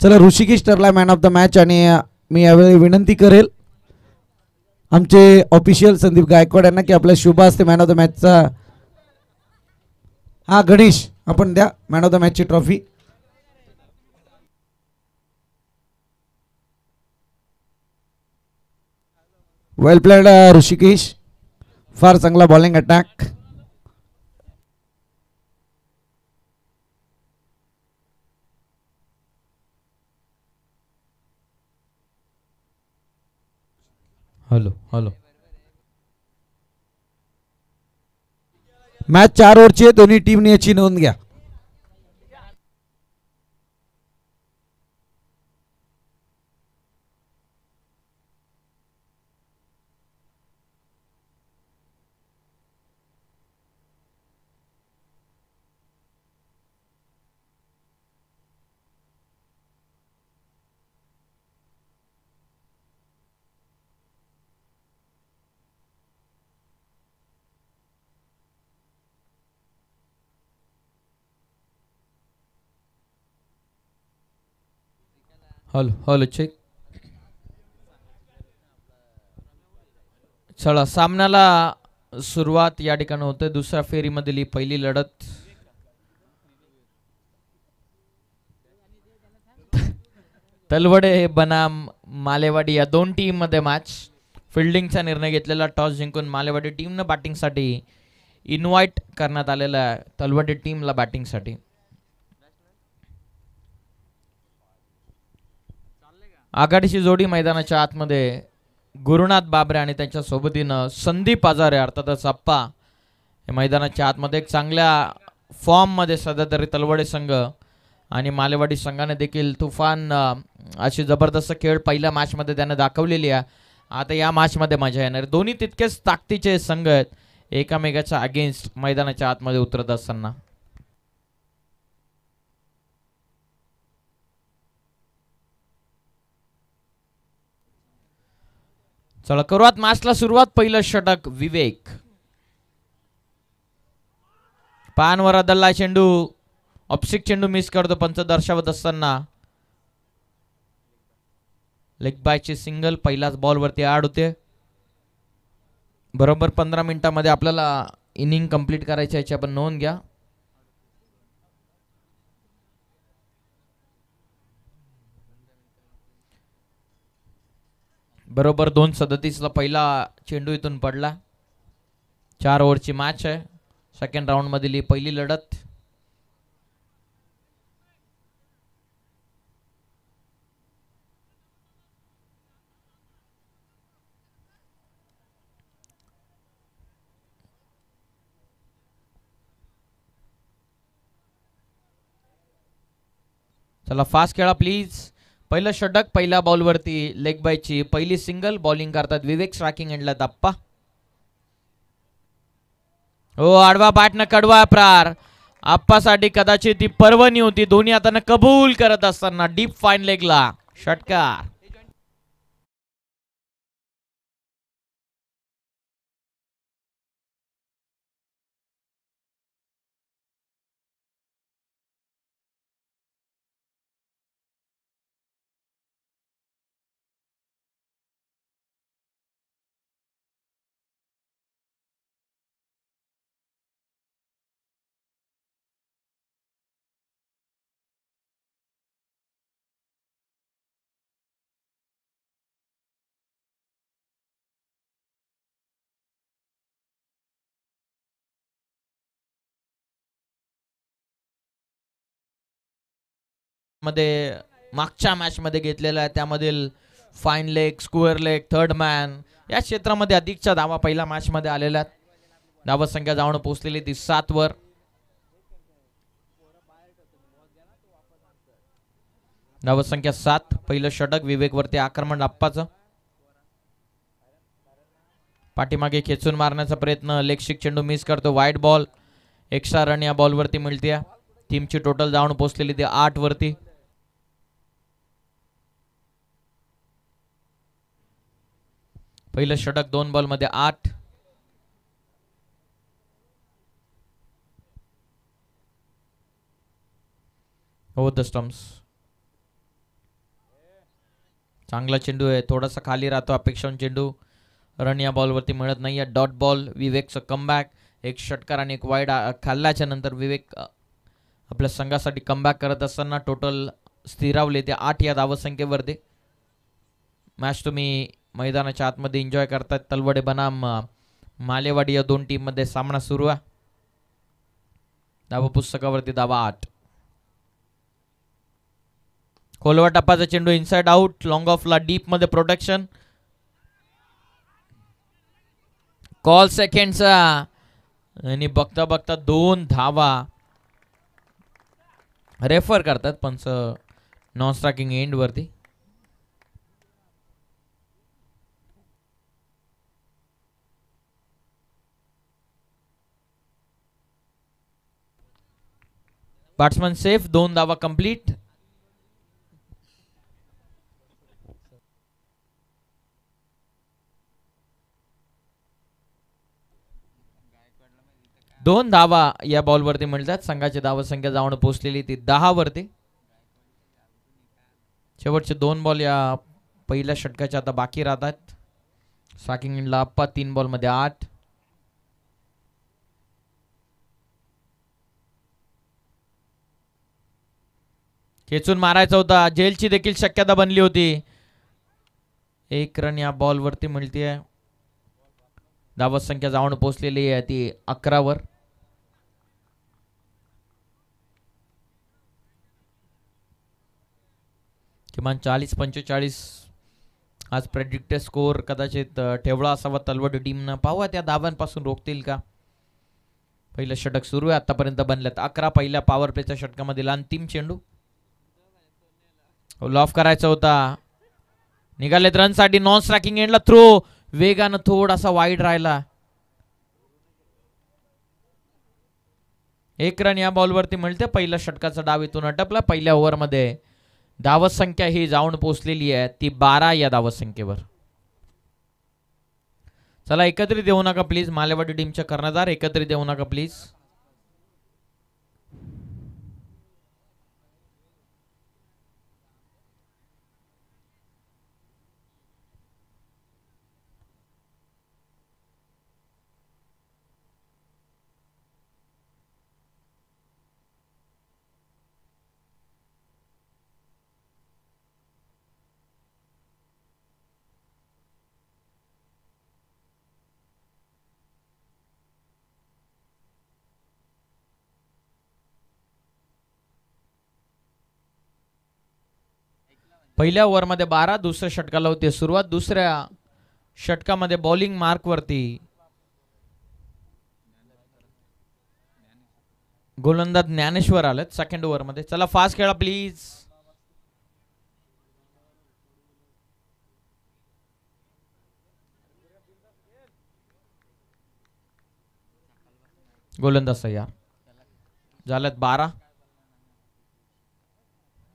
चला ऋषिकेश ठरला man of the match आणि मी यावेळी विनंती करेल आमचे ऑफिशियल संदीप गायकवाड यांना की आपल्या शुभ हस्ते मॅन ऑफ द मॅचचा हा गणेश आपण द्या मॅन ऑफ द मॅचची ट्रॉफी. वेल प्लेड ऋषिकेश, फार चांगला bowling attack. Hello hello. Match 4 ओव्हरची आहे, दोन्ही टीमने याची नोंद घ्या. Hello hello check. चला सामन्याला सुरुवात या ठिकाणी होते. दुसऱ्या फेरीमधील ही पहिली लढत. तलवडे बनाम मालेवाडी या दोन टीम मध्ये मॅच. फिल्डिंगचा निर्णय घेतलेला, टॉस जिंकून मालेवाडी टीमनं बॅटिंगसाठी इन्व्हाइट करण्यात आलेला आहे तलवडे टीमला बॅटिंगसाठी. आघाडीची जोडी मैदानाच्या आतमध्ये गुरुनाथ बाबरे आणि त्यांच्या सोबतीनं संदीप आजारे अर्थातच अप्पा हे मैदानाच्या आतमध्ये एक चांगल्या फॉर्ममध्ये सध्या तरी तलवडे संघ आणि मालेवाडी संघाने देखील तुफान अशी जबरदस्त खेळ पहिल्या मॅचमध्ये त्याने दाखवलेली आहे. आता या मॅचमध्ये मजा येणार. दोन्ही तितकेच ताकदीचे संघ आहेत एकामेकाच्या अगेन्स्ट मैदानाच्या आतमध्ये उतरत असताना. चला करूयात मॅचला सुरुवात. पहिलं षटक विवेक. पानवर आदळला चेंडू, ऑप्सिक चेंडू मिस करतो पंच दर्शवत असताना. लेग बायची सिंगल पहिल्याच बॉल वरती ऍड होते. बरोबर 15 मिनिटांमध्ये आपल्याला इनिंग कंप्लीट करायची याची आपण नोंद घ्या. बरोबर 2:37 ला पहिला चेंडू इथून पडला. 4 ओव्हरची मॅच आहे. सेकंड राऊंड मधील ही पहिली लढत. चला फास्ट खेळा प्लीज. पहिलं षटक पहिल्या बॉलवरती लेग बायची पहिली सिंगल. बॉलिंग करतात विवेक. स्ट्रायकिंग एंडला दप्पा. हो आडवा बॅटनं कडवा प्रार. आप्पासाठी कदाचित ती पर्वणी होती. दोन्ही हातानं कबूल करत असताना डीप फाईन लेगला षटकार. मध्ये मागच्या मॅच मध्ये घेतलेला आहे त्यामधील fine leg, square leg, third man या क्षेत्रामध्ये अधिकच्या धावा पहिल्या मॅच मध्ये आलेल्या आहेत. धावा संख्या जाऊन पोहोचलेली ती 7 वर. धावा संख्या 7. पहिलं षटक विवेक वरती आक्रमण अप्पाचं. पाठीमागे खेचून मारण्याचा प्रयत्न. लेगशिक चेंडू मिस करतो. Wide ball. एक्स्ट्रा रन या बॉल वरती मिळते. टीमची टोटल जाऊन पोहोचलेली ती 8 वरती. पहिलं षटक 2 बॉल मध्ये 8. Over the stumps. चांगला चेंडू आहे, थोडासा खाली राहतो अपेक्षाहून चेंडू. रन या बॉलवरती मिळत नाही आहे. Dot ball. विवेकचं कमबॅक. एक षटकार आणि एक वाईड खाल्ल्याच्या नंतर विवेक आपल्या संघासाठी कमबॅक करत असताना टोटल स्थिरावले ते 8 या धावसंख्येवरती. मॅच तुम्ही मैदानाच्या आतमध्ये एन्जॉय करतात. तलवडे बनाम मालेवाडी या दोन टीममध्ये सामना सुरू आहे. धावा पुस्तकावरती धावा 8. खोलवा टप्पाचा चेंडू इनसाइड आउट. लॉंग ऑफला डीप मध्ये प्रोटेक्शन. कॉल सेकंडचा आणि बघता बघता 2 धावा रेफर करतात पंच नॉन स्ट्रायकिंग एंड वरती. Batsman safe. 2 धावा कंप्लीट. दोन धावा या बॉलवरती मिळतात. संघाची धावा संख्या जाऊन पोहोचलेली ती 10 वरती. शेवटचे 2 बॉल या पहिल्या षटकाच्या आता बाकी राहतात. स्ट्रायकिंग एंडला अप्पा 3 बॉलमध्ये 8. खेचून मारायचा होता. जेलची देखील शक्यता बनली होती. 1 रन या बॉलवरती मिळते. धावत संख्या जाऊन पोहोचलेली आहे ती 11 वर. किमान 40-45 आज प्रेडिक्टेड स्कोर कदाचित ठेवला असावा तलवड टीमनं. पाहूया त्या धावांपासून रोखतील का. पहिलं षटक सुरू आहे. आतापर्यंत बनल्यात 11. पहिल्या पॉवर प्लेच्या षटकामधील अंतिम चेंडू. लॉफ करायचा होता. निघालेत रनसाठी. नॉन स्ट्रायकिंग एंडला थ्रो. वेगानं थोडासा वाईड राहिला. 1 रन या बॉलवरती मिळते. पहिल्या षटकाचा डाव इथून अटपला. पहिल्या ओव्हरमध्ये धावत संख्या ही जाऊन पोहोचलेली आहे ती 12 या धावत संख्येवर. चला एकत्रित देऊ नका प्लीज. मालेवाडी टीमचे कर्णधार एकत्रित देऊ नका प्लीज. पहिल्या ओव्हरमध्ये 12. दुसऱ्या षटकाला होते सुरुवात. दुसऱ्या षटकामध्ये बॉलिंग मार्क वरती गोलंदाज ज्ञानेश्वर आलेत सेकंड ओव्हरमध्ये. चला फास्ट खेळा प्लीज. गोलंदाज तयार झाल्यात 12.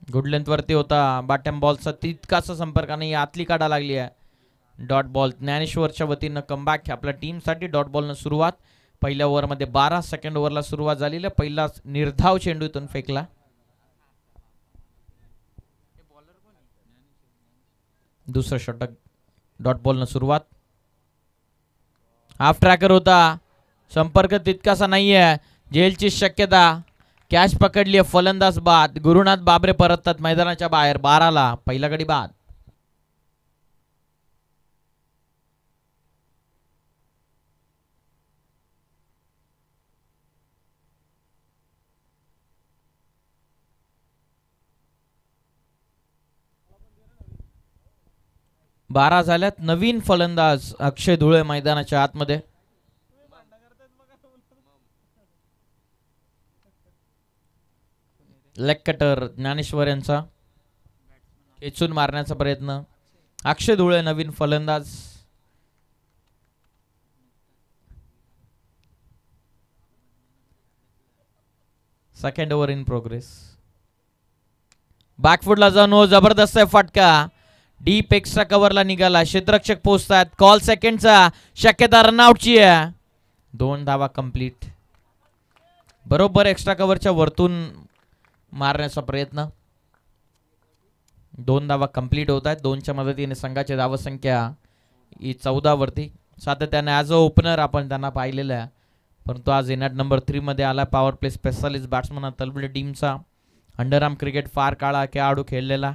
गुड लेंथ वरती होता. बॉटम बॉलचा तितकासा संपर्क नाही. आतली काढा लागली आहे. Dot ball. ज्ञानेश्वरच्या वतीनं कमबॅक आपल्या टीमसाठी. डॉट बॉलनं सुरुवात. पहिल्या ओव्हरमध्ये 12. सेकंड ओव्हरला सुरुवात झालेली. पहिला निर्धाव चेंडू इथून फेकला. दुसरं षटक डॉट बॉलनं सुरुवात. हाफ ट्रॅकर होता. संपर्क तितकासा नाहीये. जेलची शक्यता. कॅच पकडली आहे. फलंदाज बाद. गुरुनाथ बाबरे परततात मैदानाच्या बाहेर. 12ला पहिला गडी बाद. बारा झाल्यात. नवीन फलंदाज अक्षय धुळे मैदानाच्या आतमध्ये. लेग कटर ज्ञानेश्वर यांचा. खेचून मारण्याचा प्रयत्न. अक्षय धुळे नवीन फलंदाज. Second over in progress. बॅकफुटला जाऊन हो जबरदस्त आहे फटका. डीप एक्स्ट्रा कव्हरला निघाला. क्षेत्ररक्षक पोहोचतात. कॉल सेकंडचा. शक्यता रनआउटची आहे. 2 धावा कंप्लीट. बरोबर एक्स्ट्रा कव्हरच्या वरतून मारण्याचा प्रयत्न. 2 धावा कंप्लीट होत आहेत. 2च्या मदतीने संघाची धावसंख्या ही 14 वरती. सातत्याने ॲज अ ओपनर आपण त्यांना पाहिलेलं आहे, परंतु आज इनॅट नंबर 3 मध्ये आला. पॉवर प्ले स्पेशालिस्ट बॅट्समन तलबडे टीमचा. अंडरआर्म क्रिकेट फार काळा खेळाडू खेळलेला.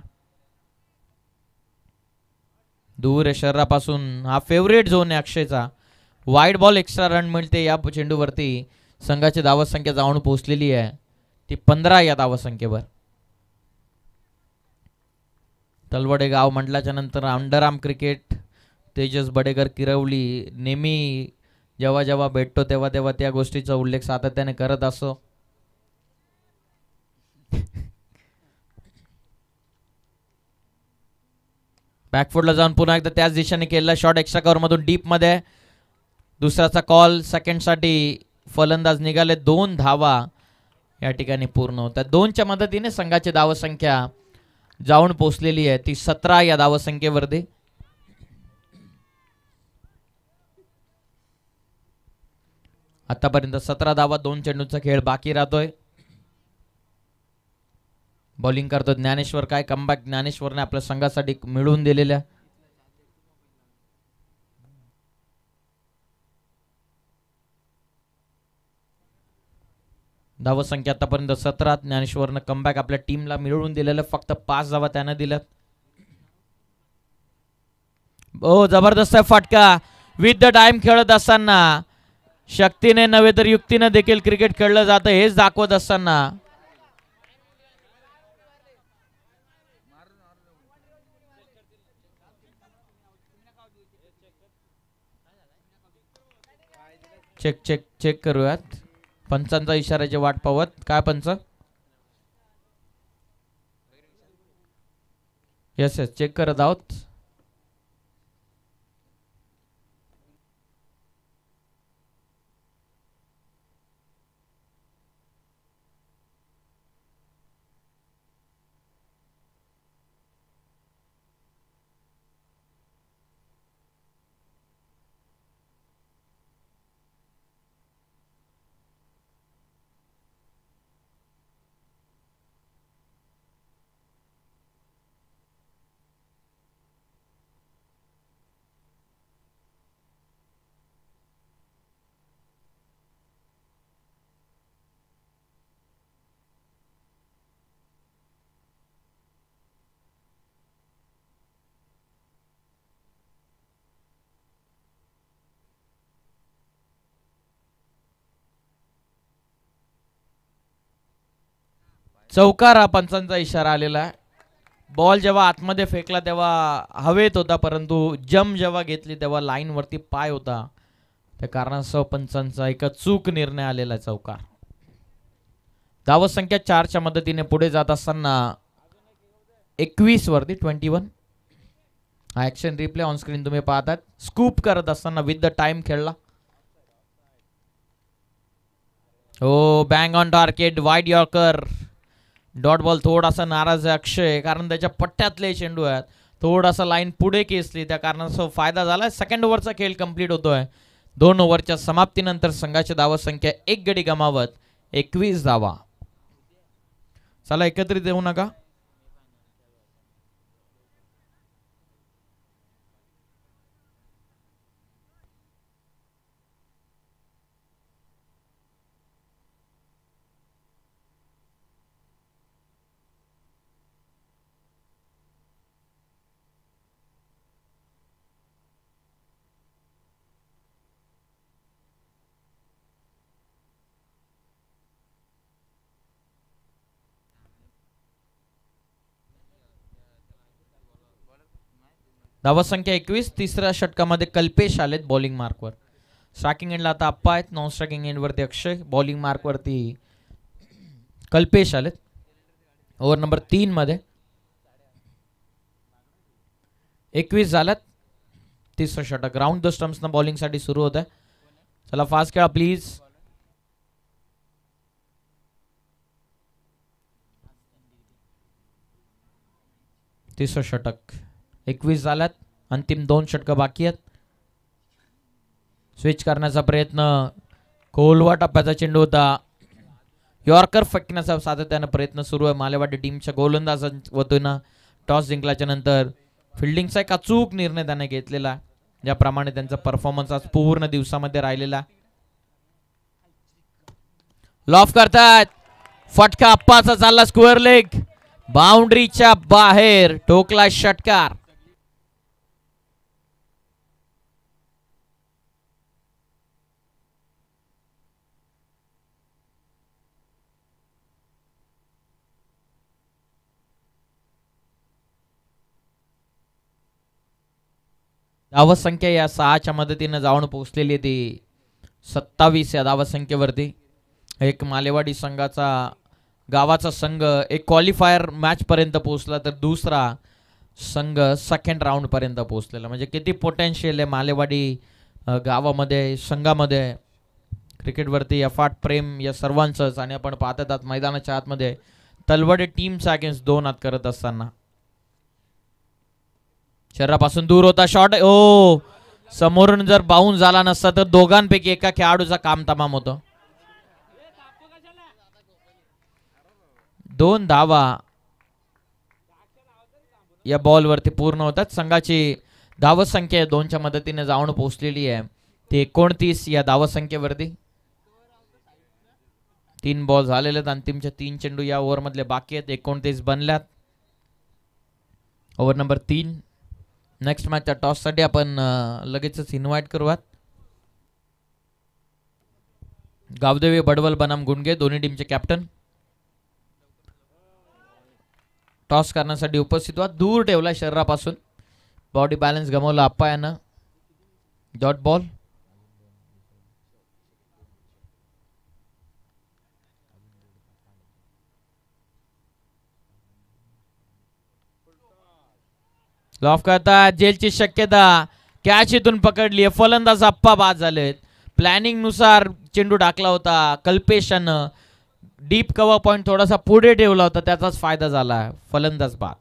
दूर शरीरापासून हा फेवरेट झोन आहे अक्षयचा. वाईड बॉल एक्स्ट्रा रन मिळते या चेंडूवरती. संघाची धावसंख्या जाऊन पोहोचलेली आहे ती 15 या धावसंख्येवर. तलवडे गाव म्हटल्याच्या नंतर अंडरआर्म क्रिकेट तेजस बडेकर किरवली नेहमी जेव्हा जेव्हा भेटतो तेव्हा तेव्हा त्या गोष्टीचा उल्लेख सातत्याने करत असो. बॅकफुटला जाऊन पुन्हा एकदा त्याच दिशेने केलेला शॉट एक्स्ट्रा कव्हर मधून डीप मध्ये. दुसऱ्याचा कॉल सेकंडसाठी फलंदाज निघाले. 2 धावा या ठिकाणी पूर्ण होतात. 2च्या मदतीने संघाची धावसंख्या जाऊन पोचलेली आहे ती 17 या धावसंख्येवरती. आतापर्यंत 17 धावा 2 चेंडूचा खेळ बाकी राहतोय. बॉलिंग करतो ज्ञानेश्वर. काय कमबॅक ज्ञानेश्वरने आपल्या संघासाठी मिळवून दिलेल्या. धावसंख्या आतापर्यंत 17. ज्ञानेश्वरनं कमबॅक आपल्या टीमला मिळवून दिलेलं. फक्त 5 धावा त्यानं दिल्यात. ओ जबरदस्त फटका. विथ द टाइम खेळत असताना शक्तीने नव्हे तर युक्तीने देखील क्रिकेट खेळलं जातं हेच दाखवत असताना चेक चेक चेक करूयात. पंचांचा इशाऱ्याची वाट पाहत. काय पंच? येस येस चेक करत आहोत. चौकार हा पंचांचा इशारा आलेला आहे. बॉल जेव्हा आतमध्ये फेकला तेव्हा हवेत होता, परंतु जेव्हा घेतली तेव्हा लाईन वरती पाय होता. त्या कारणास्तव पंचांचा एका चूक निर्णय आलेला चौकार. धावसंख्या 4च्या मदतीने पुढे जात असताना 21 वरती 21. हा ऍक्शन रिप्ले ऑन स्क्रीन तुम्ही पाहतात. स्कूप करत असताना विथ द टाइम खेळला. हो bang on target wide yorker. Dot ball. थोडासा नाराज आहे अक्षय कारण त्याच्या पट्ट्यातले चेंडू आहेत. थोडासा लाईन पुढे खेचली त्या कारणास्तव फायदा झाला. सेकंड ओव्हरचा खेळ कंप्लीट होतोय. 2 ओव्हरच्या समाप्तीनंतर संघाची धावसंख्या 1 गडी गमावत 21 धावा. चला एकत्रित येऊ नका. धावसंख्या 21. तिसऱ्या षटकामध्ये कल्पेश आलेत बॉलिंग मार्कवर. स्ट्रायकिंग एंडला आता अप्पा आहेत. नॉन स्ट्रायकिंग एंडवरती अक्षय. बॉलिंग मार्कवरती कल्पेश आलेत. ओव्हर नंबर 3 मध्ये 21 झाल्यात. तिसरं षटक राऊंड द स्टम्प्सनं बॉलिंगसाठी सुरू होत आहे. चला फास्ट खेळा प्लीज. तिसरं षटक 21 झाल्यात. अंतिम 2 षटकं बाकी आहेत. स्विच करण्याचा प्रयत्न. खोलवा टप्प्याचा चेंडू होता. यॉर्कर फेकण्याचा सातत्याने प्रयत्न सुरू आहे मालेवाडी टीमच्या गोलंदाजांच्या वतीनं. टॉस जिंकल्याच्या नंतर फिल्डिंगचा एक अचूक निर्णय त्याने घेतलेला, ज्याप्रमाणे त्यांचा परफॉर्मन्स आज पूर्ण दिवसामध्ये राहिलेला. लॉफ करतात, फटका अप्पाचा चालला, स्क्वेअर लेग, बाउंड्रीच्या बाहेर ठोकला षटकार. धावसंख्या या 6च्या मदतीने जाऊन पोहोचलेली ती 27 या धावसंख्येवरती. एक मालेवाडी संघाचा गावाचा संघ एक क्वालिफायर मॅच पर्यंत पोहोचला, तर दुसरा संघ सेकंड राऊंड पर्यंत पोहोचलेला. म्हणजे किती पोटेन्शियल आहे मालेवाडी गावामध्ये, संघामध्ये. क्रिकेटवरती अफाट प्रेम या सर्वांचंच. आणि आपण पाहतात मैदानाच्या आतमध्ये तलवडे टीमचा अगेन्स्ट 2 हात करत असताना शरीरापासून दूर होता शॉट. ओ, समोरून जर बाउन्स झाला नसता तर दोघांपैकी एका खेळाडूचा काम तमाम होतं. 2 धावा या बॉलवरती पूर्ण होतात. संघाची धावसंख्या 2च्या मदतीने जाऊन पोहोचलेली आहे ते 29 या धावसंख्येवरती. 3 बॉल झालेले आहेत. अंतिमच्या 3 चेंडू या ओव्हर मधले बाकी आहेत. 29 बनल्यात. Over number 3. नेक्स्ट मॅचच्या टॉस साठी आपण लगेचच इन्व्हाइट करूयात गावदेवी बडवल बनाम गुंडगे, दोन्ही टीमचे कॅप्टन. टॉस करण्यासाठी उपस्थित व्हा. दूर ठेवला शरीरापासून, बॉडी बॅलन्स गमावला अप्पायानं. Dot ball. लॉफ करतात, जेलची शक्यता, कॅच इथून पकडली. फलंदाज अप्पा बाद झालेत. प्लॅनिंग नुसार चेंडू टाकला होता कल्पेशानं. डीप कव्हर पॉइंट थोडासा पुढे ठेवला होता, त्याचाच फायदा झाला. फलंदाज बाद.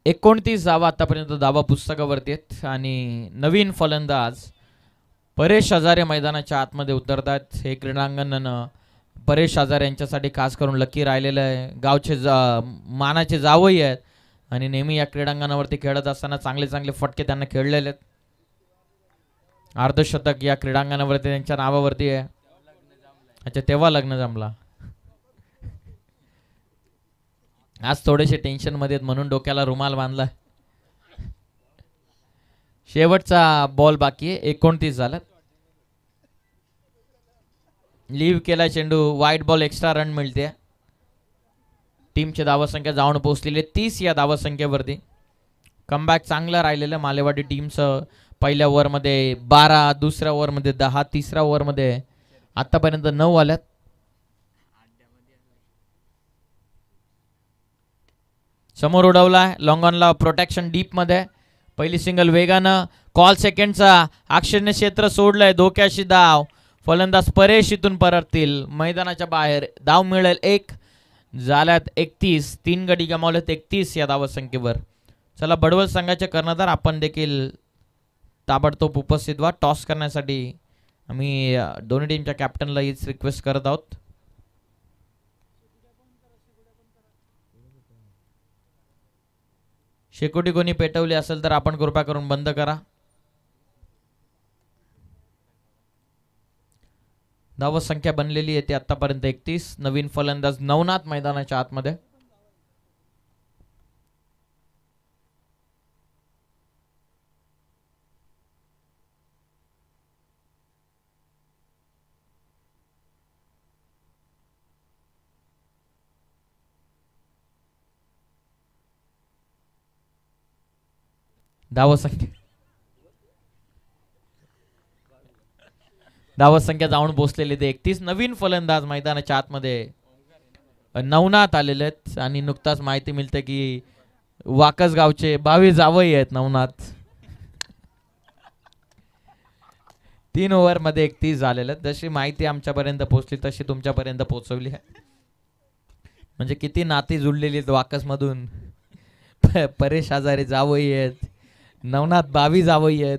एकोणतीस धावा आतापर्यंत धावा पुस्तकावरती आहेत. आणि नवीन फलंदाज परेश हजारे मैदानाच्या आतमध्ये उतरतात. हे क्रीडांगण परेश हजारे यांच्यासाठी खास करून लकी राहिलेलं आहे. गावचे मानाचे जावई आहेत आणि नेहमी या क्रीडांगणावरती खेळत असताना चांगले चांगले फटके त्यांना खेळलेले आहेत. अर्धशतक या क्रीडांगणावरती त्यांच्या नावावरती आहे. अच्छा, तेव्हा लग्न जमला. आज थोडेसे टेन्शन मध्ये म्हणून डोक्याला रुमाल बांधला. शेवटचा बॉल बाकी आहे. 29 झाला. लीव्ह केला चेंडू. वाईट बॉल, एक्स्ट्रा रन मिळते. टीमची धावसंख्या जाऊन पोहोचलेली 30 या धावसंख्येवरती. कमबॅक चांगलं राहिलेलं मालेवाडी टीमचं. पहिल्या ओव्हरमध्ये 12, दुसऱ्या ओव्हरमध्ये 10, तिसऱ्या ओव्हरमध्ये आतापर्यंत 9 आल्यात. समोर उडवला लॉंग ऑनला, प्रोटेक्शन डीप मध्ये. पहिली सिंगल वेगानं. कॉल सेकंडचा आक्षेप क्षेत्र सोडलंय. धोक्याशी धाव. फलंदाज परेश इथून परततील मैदानाच्या बाहेर. धाव मिळेल 1. झाल्यात 31. 3 गडी गमावलेत 31 या धावसंख्येवर. चला, बडवल संघाचे कर्णधार आपण देखील ताबडतोब उपस्थित व्हा. टॉस करण्यासाठी आम्ही दोन्ही टीमच्या कॅप्टनला हीच रिक्वेस्ट करत आहोत. शेकोटी कोणी पेटवली असेल तर आपण कृपा करून बंद करा. धावसंख्या बनलेली आहे ती आतापर्यंत 31. नवीन फलंदाज नवनाथ मैदानाच्या आतमध्ये. धावसंख्या जाऊन पोहोचलेली ते 31. नवीन फलंदाज मैदानाच्या आतमध्ये नवनाथ आलेले आहेत. आणि नुकताच माहिती मिळते की वाकस गावचे 22 जावई आहेत नवनाथ. 3 ओव्हर मध्ये 31 झालेलं. जशी माहिती आमच्यापर्यंत पोहोचली तशी तुमच्यापर्यंत पोहोचवली आहे. म्हणजे किती नाती जुळलेली आहेत वाकस मधून. परेश हजारे जावई आहेत, नवनाथ बावी जावई आहेत,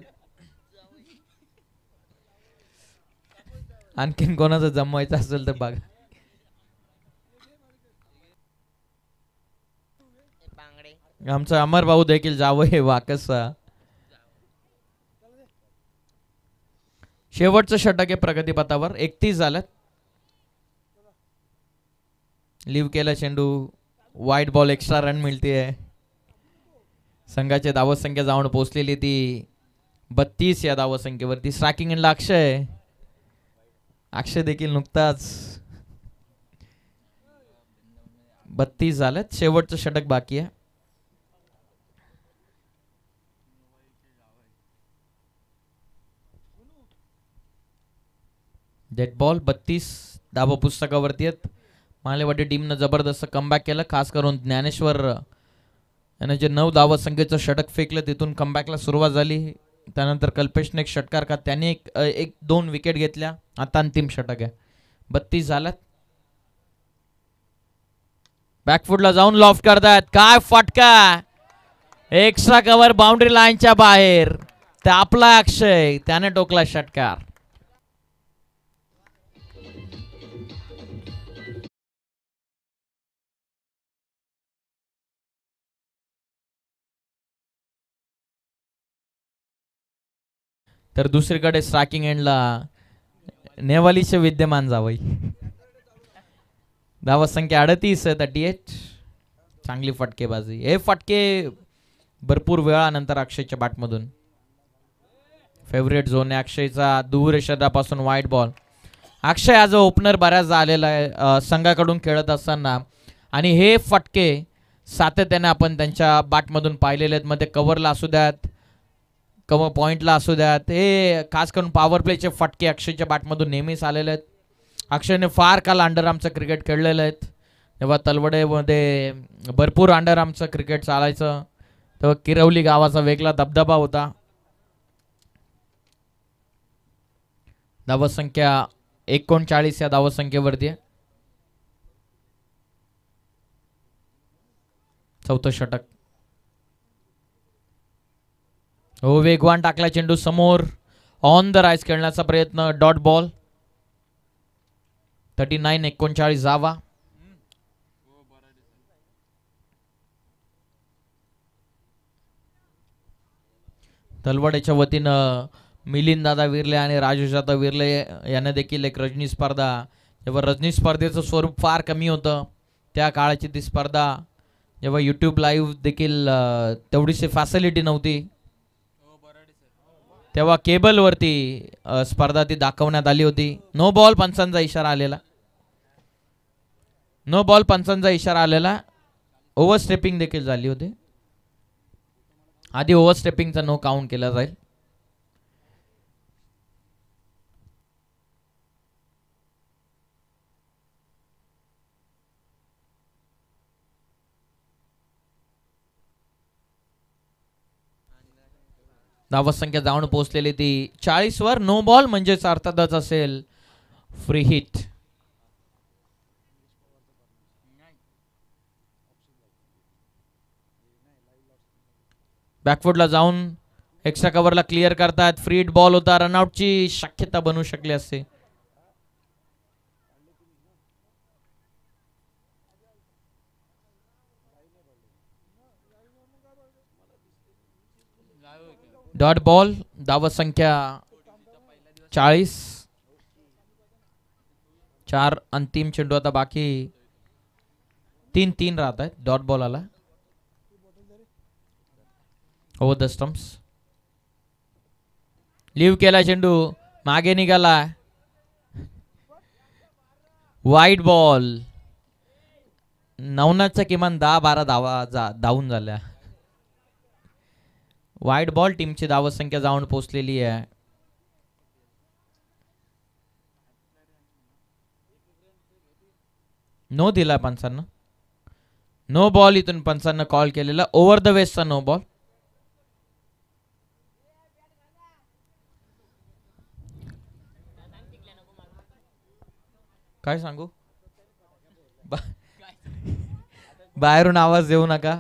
आणखीन कोणाचं जमवायचं असेल तर बघा. आमचा अमर भाऊ देखील जावई वाकसचा. शेवटचं षटक आहे प्रगतीपथावर. 31 झालं. लिव्ह केला चेंडू, वाईट बॉल, एक्स्ट्रा रन मिळते. संघाची धावत संख्या जाऊन पोहोचलेली ती 32 या धावत संख्येवरती. स्ट्रायकिंग एंडला अक्षय देखील नुकताच. 32 झालं. शेवटचं षटक बाकी आहे. Dead ball. 32 धावा पुस्तकावरती आहेत. मालेवाडी टीमनं जबरदस्त कमबॅक केलं. खास करून ज्ञानेश्वर याने जे 9 धावा संख्येचं षटक फेकलं तिथून कमबॅकला सुरुवात झाली. त्यानंतर कल्पेशने एक षटकार का त्याने एक 2 विकेट घेतल्या. आता अंतिम षटक आहे. 32 झाल्यात. बॅकफुटला जाऊन लॉफ्ट करतायत. काय फटका. एक्स्ट्रा कव्हर बाउंड्री लाईनच्या बाहेर. ते आपला अक्षय त्याने टोकला षटकार. तर दुसरीकडे स्ट्रायकिंग एंडला नेवालीचे विद्यमान जावई. धावा संख्या 38 आहे. 38. चांगली फटकेबाजी. हे फटके भरपूर वेळानंतर अक्षयच्या बॅटमधून. फेवरेट झोन आहे अक्षयचा. दूर शतकापासून वाईट बॉल. अक्षय आज ओपनर बऱ्याचदा आलेला आहे संघाकडून खेळत असताना आणि हे फटके सातत्याने आपण त्यांच्या बॅटमधून पाहिलेले आहेत. मध्ये कव्हरला असू द्यात, कव्हर पॉइंटला असू द्यात. हे खास करून पॉवर प्लेचे फटके अक्षयच्या बॅटमधून नेहमीच आलेले आहेत. अक्षयने फार काल अंडरआर्मचं क्रिकेट खेळलेलं आहेत. तेव्हा तलवडेमध्ये भरपूर अंडरआर्मचं क्रिकेट चालायचं. तेव्हा किरवली गावाचा वेगळा दबदबा होता. धावत संख्या 39 या धावत संख्येवरती आहे. चौथं षटक. हो, वेगवान टाकला चेंडू समोर. ऑन द राईज खेळण्याचा प्रयत्न. Dot ball. 39-39 जावा. तलवाड्याच्या वतीनं मिलिंद दादा विरले आणि राजेश दादा विरले यांना देखील एक रजनी स्पर्धा. जेव्हा रजनी स्पर्धेचं स्वरूप फार कमी होतं त्या काळाची ती स्पर्धा. जेव्हा यूट्यूब लाईव्ह देखील तेवढीशी फॅसिलिटी नव्हती तेव्हा केबलवरती स्पर्धा ती दाखवण्यात आली होती. नो बॉल पंचांचा इशारा आलेला. नो बॉल पंचांचा इशारा आलेला. ओव्हर स्टेपिंग देखील झाली होती. आधी ओव्हर स्टेपिंगचा नो काउंट केला जाईल. धावत संख्या जाऊन पोहोचलेली ती 40 वर. नो बॉल म्हणजेच अर्थातच असेल फ्री हिट. बॅकफुटला जाऊन एक्स्ट्रा कव्हरला क्लिअर करतात. फ्री हिट बॉल होता. रनआउटची शक्यता बनू शकली असते. Dot ball. धावत संख्या 40. 4 अंतिम चेंडू आता बाकी. 3-3 राहत आहेत. डॉट बॉल आला. Over the stumps. लिव्ह केला चेंडू. मागे निघाला. वाईट बॉल. नवनाथच्या किमान 10-12 धावा धावून झाल्या. वाईट बॉल. टीमची धावत संख्या जाऊन पोहोचलेली आहे. नो दिला पंचांना. नो बॉल इथून पंचांना कॉल केलेला. ओव्हर द वेस्टचा नो बॉल. काय सांगू बाहेरून आवाज देऊ नका.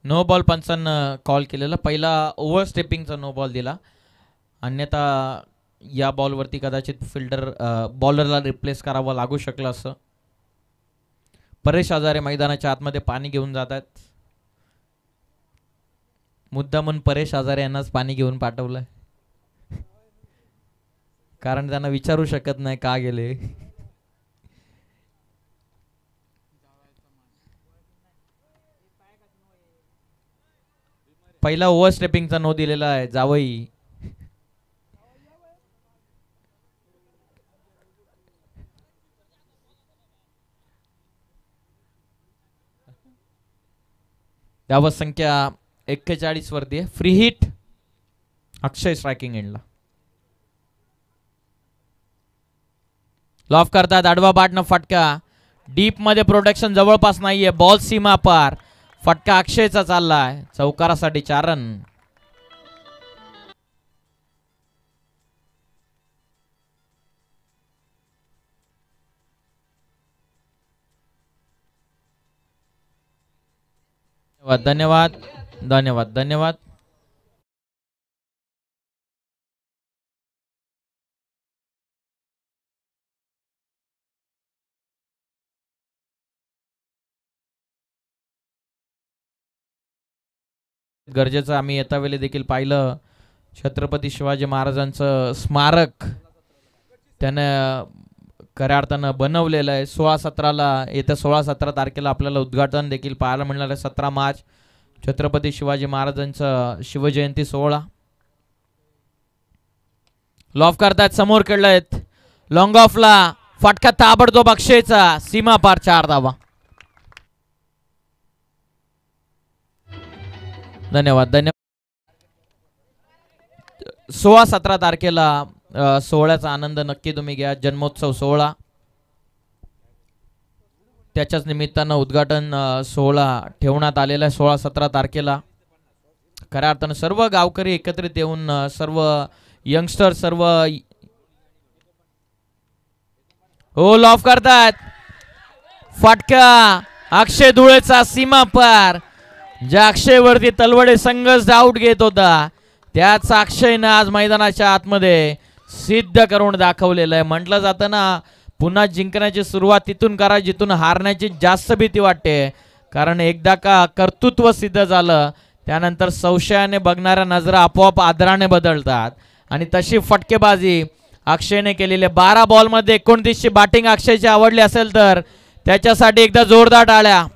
नो बॉल पंचांना कॉल केलेला. पहिला ओव्हर स्टेपिंगचा नो बॉल दिला. अन्यथा या बॉलवरती कदाचित फिल्डर बॉलरला रिप्लेस करावं लागू शकलं असं. परेश हजारे मैदानाच्या आतमध्ये पाणी घेऊन जात आहेत. मुद्दामून परेश हजारे यांनाच पाणी घेऊन पाठवलंय, कारण त्यांना विचारू शकत नाही का गेले. पहिला ओव्हर स्टेपिंगचा नो दिलेला आहे जावई. धावत संख्या 41 वरती आहे. फ्री हिट अक्षय स्ट्रायकिंग एंडला. लॉफ करतात. आडवा बाटनं फटका. डीप मध्ये प्रोटेक्शन जवळपास नाहीये. बॉल सीमा पार. फटका अक्षयचा चाललाय. चौकारासाठी 4 रन. धन्यवाद धन्यवाद धन्यवाद. गरजेचं आम्ही येता वेळी देखील पाहिलं. छत्रपती शिवाजी महाराजांचं स्मारक त्यानं खऱ्या अर्थानं बनवलेलं आहे. 16-17ला येत्या 16-17 तारखेला आपल्याला उद्घाटन देखील पाहायला मिळणार आहे. 17 मार्च छत्रपती शिवाजी महाराजांचं शिवजयंती सोहळा. लॉफ करतायत. समोर खेळलेत. लॉंग ऑफला फटका ताबडतोब अक्षयचा. सीमा पार 4 धावा. धन्यवाद धन्यवाद. 16-17 तारखेला सोहळ्याचा आनंद नक्की तुम्ही घ्या. जन्मोत्सव सोहळा, त्याच्याच निमित्तानं उद्घाटन सोहळा ठेवण्यात आलेला आहे 16-17 तारखेला. खऱ्या अर्थानं सर्व गावकरी एकत्रित येऊन सर्व यंगस्टर सर्व हो लॉफ करतात. फटका अक्षय धुळेचा सीमा पार. ज्या अक्षयवरती तलवडे संघच आउट घेत होता त्याच अक्षयनं आज मैदानाच्या आतमध्ये सिद्ध करून दाखवलेलं आहे. म्हटलं जातं ना, पुन्हा जिंकण्याची सुरुवात तिथून करा जिथून हारण्याची जास्त भीती वाटते. कारण एकदा का कर्तृत्व सिद्ध झालं त्यानंतर संशयाने बघणाऱ्या नजरा आपोआप आदराने बदलतात. आणि तशी फटकेबाजी अक्षयने केलेली. 12 बॉलमध्ये 29ची बॅटिंग अक्षयची आवडली असेल तर त्याच्यासाठी एकदा जोरदार टाळ्या.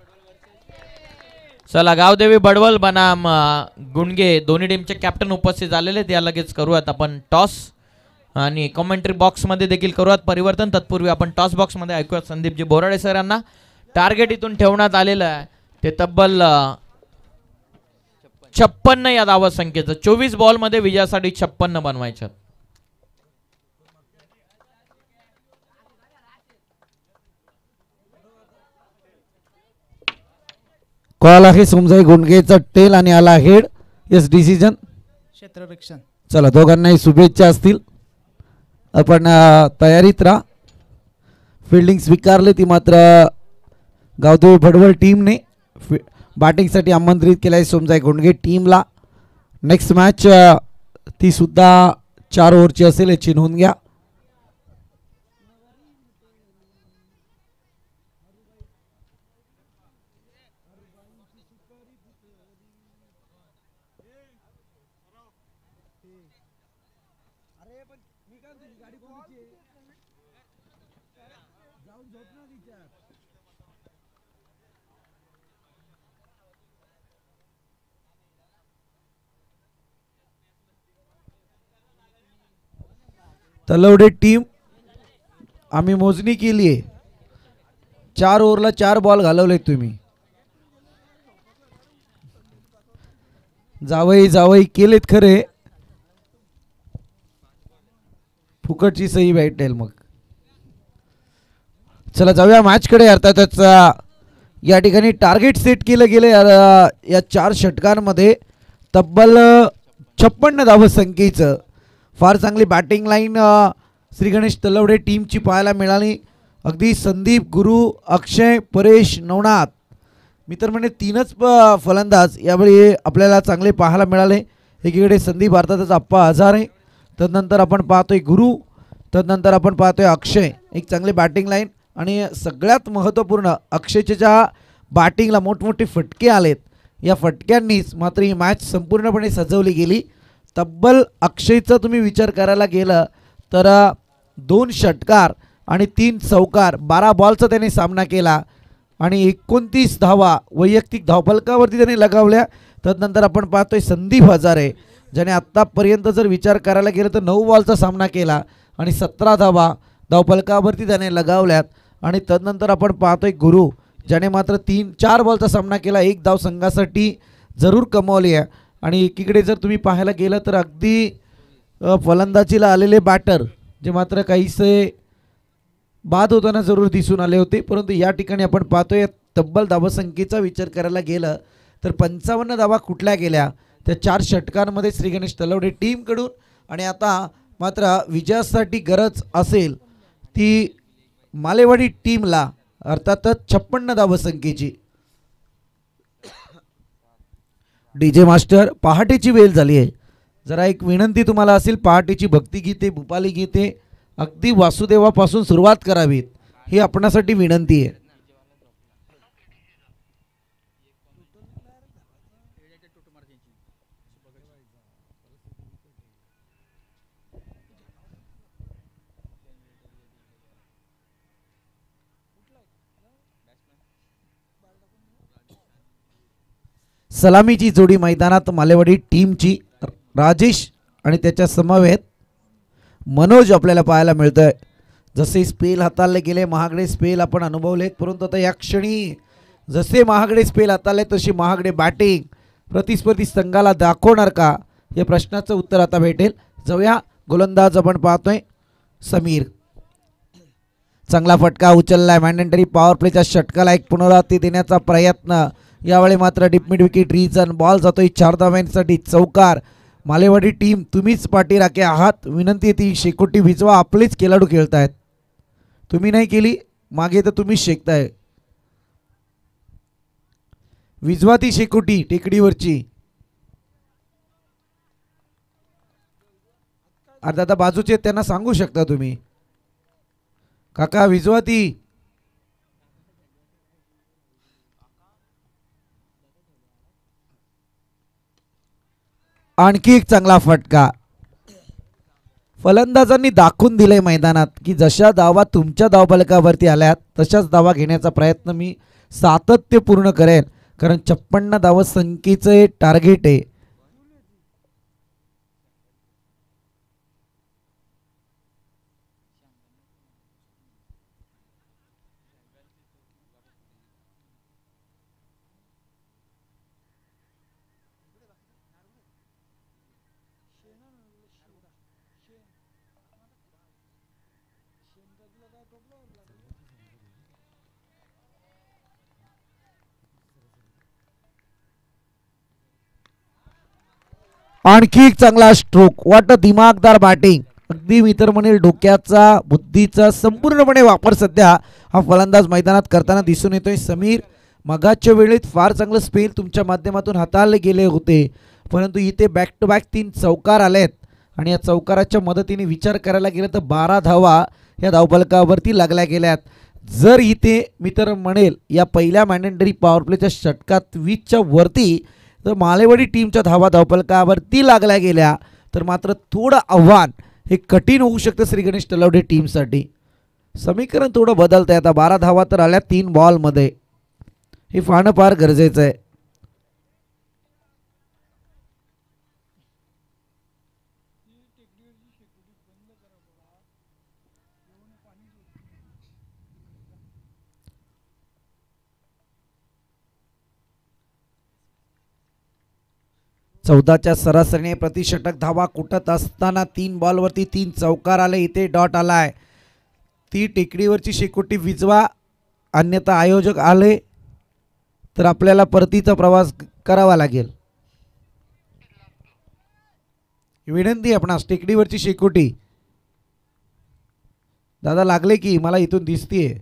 चला, गावदेवी बडवल बनाम गुंडगे दोन्ही टीमचे कॅप्टन उपस्थित झालेले आहेत. या लगेच करूयात आपण टॉस आणि कॉमेंट्री बॉक्समध्ये देखील करूयात परिवर्तन. तत्पूर्वी आपण टॉस बॉक्समध्ये ऐकूयात संदीपजी बोराडे सर यांना. टार्गेट इथून ठेवण्यात आलेलं आहे ते तब्बल 56 या धावा संख्येचं. 24 बॉलमध्ये विजयासाठी 56 बनवायच्यात. कॉल आहे समजाई गुंडगेचा टेल आणि आला हेड. येस डिसिजन क्षेत्ररक्षण. चला, दोघांनाही शुभेच्छा असतील. आपण तयारीत राहा. फिल्डिंग स्वीकारली ती मात्र गावदेवी भडवळ टीमने बॅटिंगसाठी आमंत्रित केलं आहे समजाई गुंडगे टीमला. नेक्स्ट मॅच ती सुद्धा 4 ओव्हरची असेल, याची नोंद घ्या. तलवडे टीम आम्ही मोजणी केली आहे. 4 ओव्हरला 4 बॉल घालवलेत तुम्ही. जावई केलेत खरे, फुकटची सही भेटेल मग. चला जाऊया मॅचकडे. अर्थातच या ठिकाणी टार्गेट सेट केलं गेलं या 4 षटकांमध्ये. तब्बल 56 धावसंख्येचं फार चांगली बॅटिंग लाईन श्री गणेश तलवडे टीमची पाहायला मिळाली. अगदी संदीप, गुरु, अक्षय, परेश, नवनाथ मित्र म्हणजे तीनच फलंदाज यावेळी आपल्याला चांगले पाहायला मिळाले. एकीकडे संदीप अर्थातच आप्पा हजारे, तदनंतर आपण पाहतोय गुरु, तदनंतर आपण पाहतोय अक्षय. एक चांगली बॅटिंग लाईन आणि सगळ्यात महत्त्वपूर्ण अक्षयच्या ज्या बॅटिंगला मोठमोठे फटके आलेत या फटक्यांनीच मात्र ही मॅच संपूर्णपणे सजवली गेली. तब्बल अक्षयचा तुम्ही विचार करायला गेलं तर 2 षटकार आणि 3 चौकार 12 बॉलचा त्याने सामना केला आणि 29 धावा वैयक्तिक धावफलकावरती त्याने लगावल्या. तदनंतर आपण पाहतोय संदीप हजारे ज्याने आत्तापर्यंत जर विचार करायला गेलं तर 9 बॉलचा सामना केला आणि 17 धावा धावफलकावरती त्याने लगावल्यात. आणि तदनंतर आपण पाहतोय गुरु ज्याने मात्र 3-4 बॉलचा सामना केला, 1 धाव संघासाठी जरूर कमावली आहे. आणि एकीकडे जर तुम्ही पाहायला गेलं तर अगदी फलंदाजीला आलेले बॅटर जे मात्र काहीसे बाद होताना जरूर दिसून आले होते, परंतु या ठिकाणी आपण पाहतोय तब्बल धावसंख्येचा विचार करायला गेलं तर 55 धावा कुठल्या गेल्या त्या 4 षटकांमध्ये श्री गणेश तलवडे टीमकडून. आणि आता मात्र विजयासाठी गरज असेल ती मालेवाडी टीमला अर्थातच 56 धावसंख्येची. डीजे मास्टर पहाटेची वेळ झाली आहे, जरा एक विनंती तुम्हाला असेल पहाटेची भक्तिगीते भूपाली गीते अगदी वासुदेवापासून सुरुवात करावीत ही आपणासाठी विनंती आहे. सलामीची जोडी मैदानात मालेवाडी टीमची राजेश आणि त्याच्या समवेत मनोज आपल्याला पाहायला मिळतोय. जसे स्पेल हाताळले गेले महागडे स्पेल आपण अनुभवलेत, परंतु आता या क्षणी जसे महागडे स्पेल हाताळले तशी महागडे बॅटिंग प्रतिस्पर्धी संघाला दाखवणार का या प्रश्नाचं उत्तर आता भेटेल. जाऊया गोलंदाज आपण पाहतोय समीर, चांगला फटका उचललाय. मॅन्डेटरी पॉवर प्लेच्या षटकाला एक पुनरावृत्ती देण्याचा प्रयत्न, यावेळी मात्र deep mid wicket region ball जातोय 4 धावांसाठी चौकार. मालेवाडी टीम तुम्हीच पाठीराखे आहात, विनंती ती शेकोटी भिजवा, आपलेच खेळाडू खेळतायत, तुम्ही नाही केली मागे तर तुम्हीच शेकताय. विजवा ती शेकोटी टेकडीवरची. आता बाजूचे त्यांना सांगू शकता तुम्ही काका विजवा ती. आणखी एक चांगला फटका. फलंदाजांनी दाखवून दिले मैदानात की जशा धावा तुमच्या धावफलकावरती आल्यात तशाच धावा घेण्याचा प्रयत्न मी सातत्यपूर्ण करेन, कारण 56 धावसंख्येचं टार्गेट आहे. आणखी एक चांगला स्ट्रोक. वाट दिमागदार बॅटिंग, अगदी मी तर म्हणेल डोक्याचा बुद्धीचा संपूर्णपणे वापर सध्या हा फलंदाज मैदानात करताना दिसून येतोय. समीर मगाच्या वेळेत फार चांगलं स्पेल तुमच्या माध्यमातून हाताळले गेले होते, परंतु इथे बॅक टू बॅक 3 चौकार आलेत आणि या चौकाराच्या मदतीने विचार करायला गेलं तर 12 धावा या धावफलकावरती लागल्या गेल्यात. जर इथे मी तर म्हणेल या पहिल्या मॅन्डेटरी पॉवर प्लेच्या षटकात 20च्या वरती तर मालेवाडी टीमच्या धावा धावफलकावरती लागल्या गेल्या तर मात्र थोडं आव्हान हे कठीण होऊ शकतं श्री गणेश तलवडे टीमसाठी. समीकरण थोडं बदलतं आहे. आता 12 धावा तर आल्या 3 बॉलमध्ये, हे पाहणं फार गरजेचं आहे. चौदाच्या सरासरीने प्रतिषटक धावा कुठत असताना 3 बॉलवरती 3 चौकार आले. इथे डॉट आलाय. ती टेकडीवरची शेकोटी विजवा, अन्यथा आयोजक आले तर आपल्याला परतीचा प्रवास करावा लागेल. विनंती आपणास टेकडीवरची शेकोटी दादा लागले की मला इथून दिसतीये.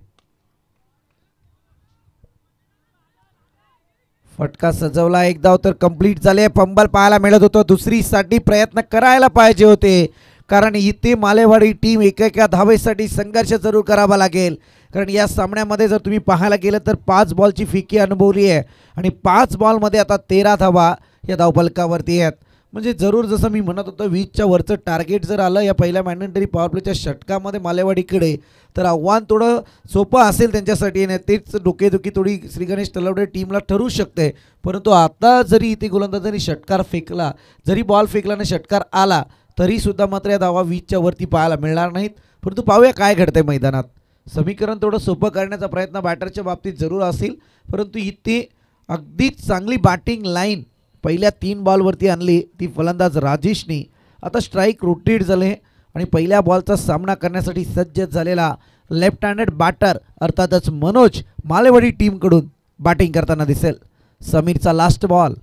फटका सजवला एक धाव तर कंप्लीट झाले. फंबल पाहायला मिळत होतं. दुसरीसाठी प्रयत्न करायला पाहिजे होते कारण इथे मालेवाडी टीम एका धावेसाठी संघर्ष जरूर करावा लागेल. कारण या सामन्यामध्ये जर तुम्ही पाहायला गेलं तर 5 बॉलची फिकी अनुभवली आहे आणि 5 बॉलमध्ये आता 13 धावा या धावफलकावरती आहेत. म्हणजे जरूर जसं मी म्हणत होतो 20च्या वरचं टार्गेट जर आलं या पहिल्या मॅन्डेटरी पॉवर प्लेच्या षटकामध्ये मालेवाडीकडे तर आव्हान थोडं सोपं असेल त्यांच्यासाठी. आणि तेच डोकेदुखी थोडी श्री गणेश तलवडे टीमला ठरू शकते. परंतु आता जरी इथे गोलंदाजांनी षटकार फेकला, जरी बॉल फेकला आणि षटकार आला तरीसुद्धा मात्र या धावा 20च्या वरती पाहायला मिळणार नाहीत. परंतु पाहूया काय घडतंय मैदानात. समीकरण थोडं सोपं करण्याचा प्रयत्न बॅटरच्या बाबतीत जरूर असेल. परंतु इथे अगदीच चांगली बॅटिंग लाईन पहिल्या 3 बॉलवरती आणली ती फलंदाज राजेशनी. आता स्ट्राईक रोटेट झाले आणि पहिल्या बॉलचा सामना करण्यासाठी सज्ज झालेला लेफ्ट हँडेड बॅटर अर्थातच मनोज मालेवाडी टीमकडून बॅटिंग करताना दिसेल. समीरचा लास्ट बॉल.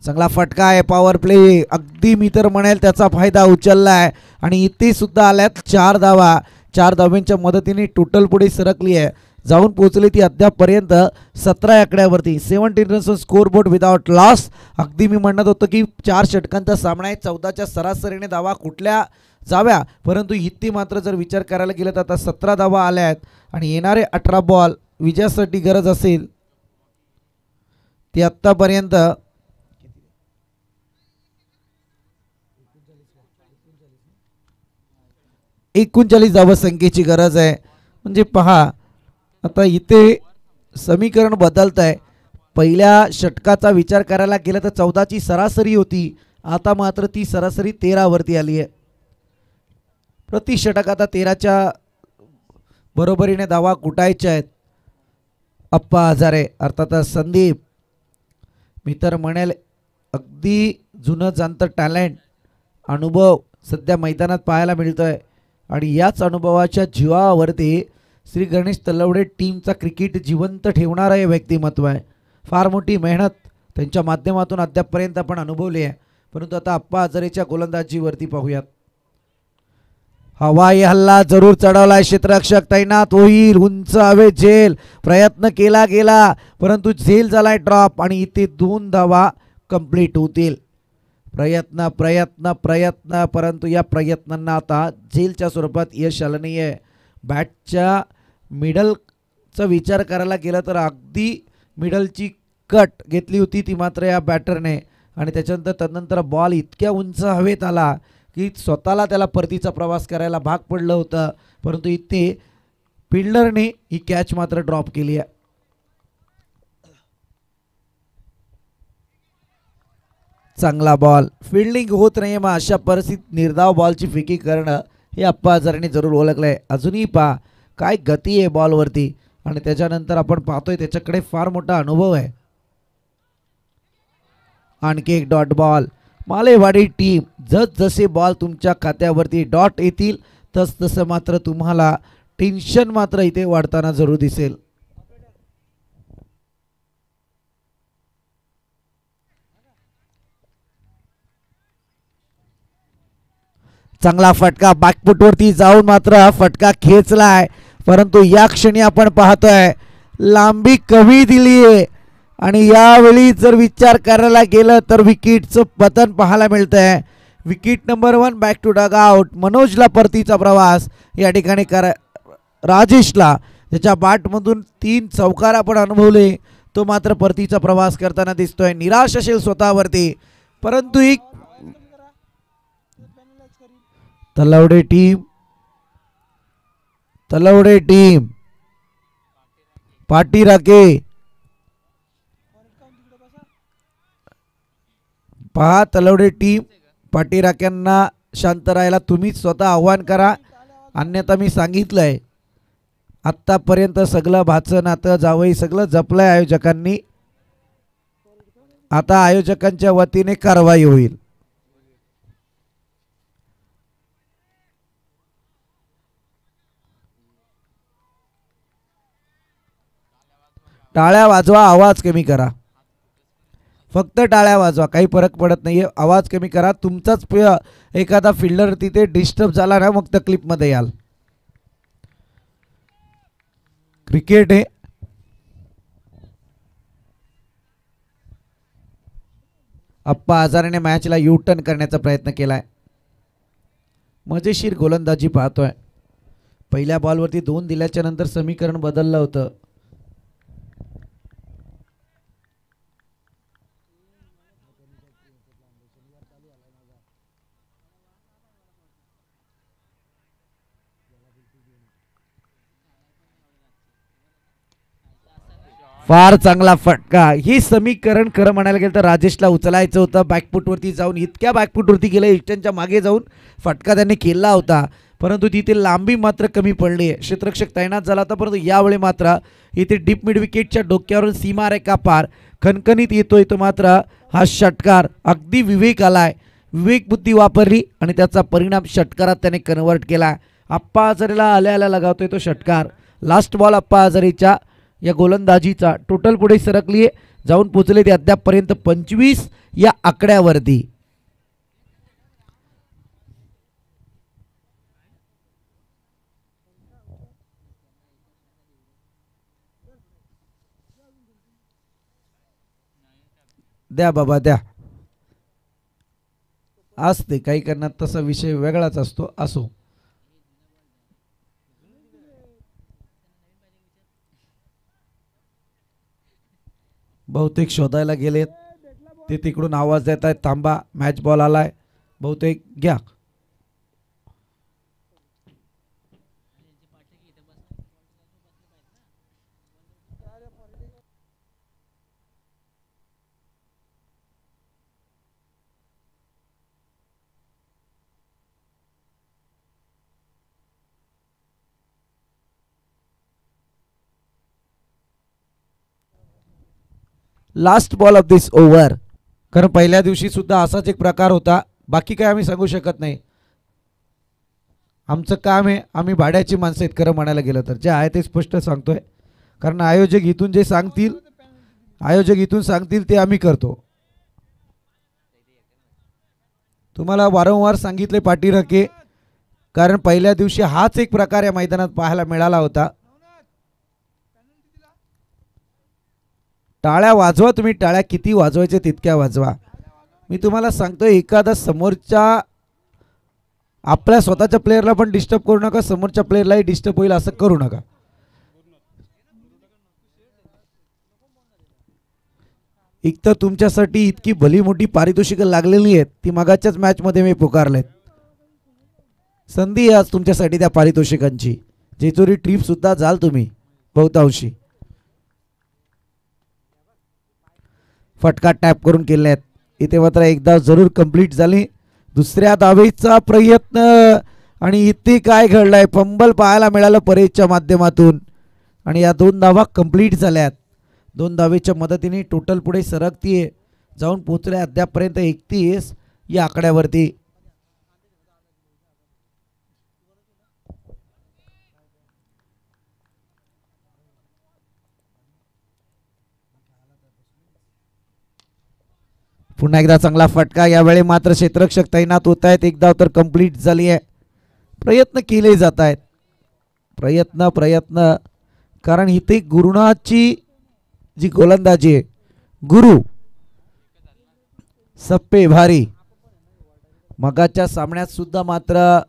चांगला फटका आहे. पॉवर प्ले अगदी मी तर म्हणेल त्याचा फायदा उचलला आहे आणि इथे सुद्धा आल्यात 4 धावा. 4 धावांच्या मदतीने टोटल पुढे सरकली आहे. जाऊन पोहोचली ती अद्यापपर्यंत 17 आकड्यावरती. 17 runs score board without loss. अगदी मी म्हणत होतो की 4 षटकांचा सामना आहे. 14च्या सरासरीने धावा कुठल्या जाव्या. परंतु इथे मात्र जर विचार करायला गेलं तर आता 17 धावा आल्या आहेत आणि येणारे 18 बॉल विजयासाठी गरज असेल ती आत्तापर्यंत 39 धावसंख्येची गरज आहे. म्हणजे पहा आता इथे समीकरण बदलत आहे. पहिल्या षटकाचा विचार करायला गेलं तर 14ची सरासरी होती. आता मात्र ती सरासरी 13 वरती आली आहे. प्रति षटक आता 13च्या बरोबरीने धावा कुटायच्या आहेत. अप्पा हजारे अर्थातच संदीप मी तर म्हणेल अगदी जुनं जाणतं टॅलेंट अनुभव सध्या मैदानात पाहायला मिळतोय आणि याच अनुभवाच्या जीवावरती श्री गणेश तलवडे टीमचा क्रिकेट जिवंत ठेवणारं हे व्यक्तिमत्व आहे. फार मोठी मेहनत त्यांच्या माध्यमातून अद्यापपर्यंत आपण अनुभवली आहे. परंतु आता अप्पा हजारेच्या गोलंदाजीवरती पाहूयात. हवाई हल्ला जरूर चढवलाय. क्षेत्ररक्षक तैनात होईल. उंच हवे झेल प्रयत्न केला गेला परंतु झेल झालाय ड्रॉप आणि इथे 2 धावा कंप्लीट होतील. प्रयत्न प्रयत्न प्रयत्न परंतु या प्रयत्नांना आता झेलच्या स्वरूपात यश आलं नाही आहे. बॅटच्या मिडलचा विचार करायला गेला तर अगदी मिडलची कट घेतली होती ती मात्र या बॅटरने आणि त्याच्यानंतर तदनंतर बॉल इतक्या उंच हवेत आला की स्वतःला त्याला परतीचा प्रवास करायला भाग पडलं होतं. परंतु इथे फिल्डरने ही कॅच मात्र ड्रॉप केली आहे. चांगला बॉल. फिल्डिंग होत नाही मग अशा परिस्थितीत निर्धाव बॉलची फेकी करणं हे अप्पा हजारेने जरूर ओळखलं आहे. अजूनही पहा काय गती आहे बॉलवरती आणि त्याच्यानंतर आपण पाहतोय त्याच्याकडे फार मोठा अनुभव आहे. आणखी एक डॉट बॉल. मालेवाडी टीम जसे बॉल तुमच्या खात्यावरती डॉट येतील तसं मात्र तुम्हाला टेन्शन मात्र इथे वाढताना जरूर दिसेल. चांगला फटका बॅकफुटवरती जाऊन मात्र फटका खेचलाय परंतु या क्षणी आपण पाहतोय लांबी कमी दिली आहे आणि यावेळी जर विचार करायला गेलं तर विकेटचं पतन पाहायला मिळतंय. Wicket number 1 back to dugout. मनोजला परतीचा प्रवास या ठिकाणी राजेशला त्याच्या बॅटमधून 3 चौकार आपण अनुभवले तो मात्र परतीचा प्रवास करताना दिसतोय. निराश असेल स्वतःवरती परंतु एक तलवडे टीम पाठी राखे. पहा तलवडे टीम पाठी राख्यांना शांत राहायला तुम्हीच स्वतः आव्हान करा. अन्यथा मी सांगितलंय आत्तापर्यंत सगळं भाचं नातं जावई सगळं जपलंय आयोजकांनी. आता आयोजकांच्या वतीने कारवाई होईल. टाळ्या वाजवा आवाज कमी करा. फक्त टाळ्या वाजवा, काही फरक पडत नाहीये. आवाज कमी करा. तुमचाच एखादा फिल्डर तिथे डिस्टर्ब झाला ना मग तकलीफमध्ये याल. क्रिकेट आहे. अप्पा हजारेने मॅचला यू टर्न करण्याचा प्रयत्न केलाय. मजेशीर गोलंदाजी पाहतोय. पहिल्या बॉलवरती 2 दिल्याच्या नंतर समीकरण बदललं होतं. फार चांगला फटका. ही समीकरण खरं म्हणायला गेलं तर राजेशला उचलायचं होतं. बॅकफुटवरती जाऊन इतक्या बॅकफुटवरती गेलं, इस्टनच्या मागे जाऊन फटका त्यांनी केला होता, परंतु तिथे लांबी मात्र कमी पडली. क्षेत्ररक्षक तैनात झाला होता, परंतु यावेळी मात्र इथे डीप मिड विकेटच्या डोक्यावरून सीमारेखा पार खणखणीत येतोय तो मात्र हा षटकार. अगदी विवेक आलाय, विवेक बुद्धी वापरली आणि त्याचा परिणाम षटकारात त्याने कन्वर्ट केला. अप्पा हजारेला आल्या लगावतोय तो षटकार. लास्ट बॉल अप्पा हजारेच्या या गोलंदाजीचा. टोटल पुढे सरकली जाऊन पोचले ते अद्यापपर्यंत 25 या आकड्यावरती. द्या बाबा द्या. असते काही करण्यात तसा विषय वेगळाच असतो. असो. बहुतेक शोधायला गेलेत ते, तिकडून आवाज देत आहेत थांबा, मॅच बॉल आलाय. बहुतेक घ्या. Last ball of this over. कारण पहिल्या दिवशी सुद्धा असाच एक प्रकार होता. बाकी काय आम्ही सांगू शकत नाही. आमचं काम आहे, आम्ही भाड्याची माणसं आहेत खरं म्हणायला गेलं तर. जे आहे ते स्पष्ट सांगतोय, कारण आयोजक इथून जे सांगतील, आयोजक इथून सांगतील ते आम्ही करतो. तुम्हाला वारंवार सांगितले पाठीराखे, कारण पहिल्या दिवशी हाच एक प्रकार या मैदानात पाहायला मिळाला होता. टाळ्या वाजवा तुम्ही. टाळ्या किती वाजवायचे तितक्या वाजवा. मी तुम्हाला सांगतोय, एखादा समोरच्या आपल्या स्वतःच्या प्लेयरला पण डिस्टर्ब करू नका, समोरच्या प्लेयरलाही डिस्टर्ब होईल असं करू नका. एक तर तुमच्यासाठी इतकी भली मोठी पारितोषिकं लागलेली आहेत, ती मगाच्याच मॅचमध्ये मी पुकारलेत. संधी आज तुमच्यासाठी त्या पारितोषिकांची. जेजुरी ट्रिप सुद्धा जाल तुम्ही बहुतांशी. फटका टॅप करून केले आहेत. इथे मात्र एकदा जरूर कंप्लीट झाली. दुसऱ्या धावेचा प्रयत्न आणि इथे काय घडलंय, फंबल पाहायला मिळालं परेशच्या माध्यमातून आणि या 2 धावा कंप्लीट झाल्यात. 2 धावेच्या मदतीने टोटल पुढे सरकतीये, जाऊन पोचले अद्यापपर्यंत 31 या आकड्यावरती. पुन्हा एकदा चांगला फटका. यावेळी मात्र क्षेत्ररक्षक तैनात होत आहेत. एक धाव तर कंप्लीट झाली आहे. प्रयत्न केले जात आहेत, प्रयत्न कारण इथे गुरुनाची जी गोलंदाजी आहे, गुरु सप्पे भारी. मगाच्या सामन्यात सुद्धा मात्र